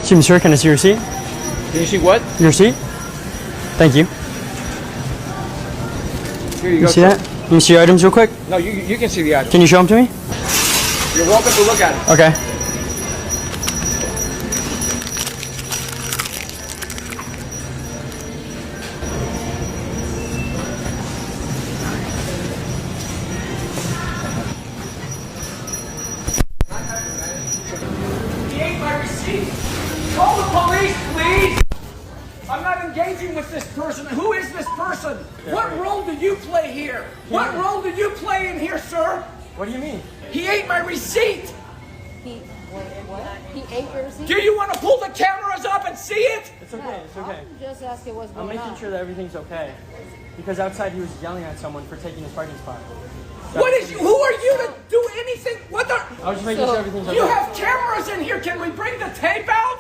Excuse me, sir, can I see your receipt? Can you see what? Your receipt? Thank you. Here you You go. see sir. that? Can you see your items real quick? No, you can see the item. Can you show them to me? You're welcome to look at it. Okay. He ate my receipt. Call the police, please. I'm not engaging with this person. Who is this person? What role do you play here? What role do you play in here, sir? What do you mean? He ate my receipt. He, what? He ate your receipt? Do you want to pull the cameras up and see it? It's okay, it's okay. I'm just asking what's I'm going making on. sure that everything's okay. Because outside he was yelling at someone for taking his parking spot. What is you? Who are you to do anything? What the? I was just making sure everything's okay. You have cameras in here. Can we bring the tape out?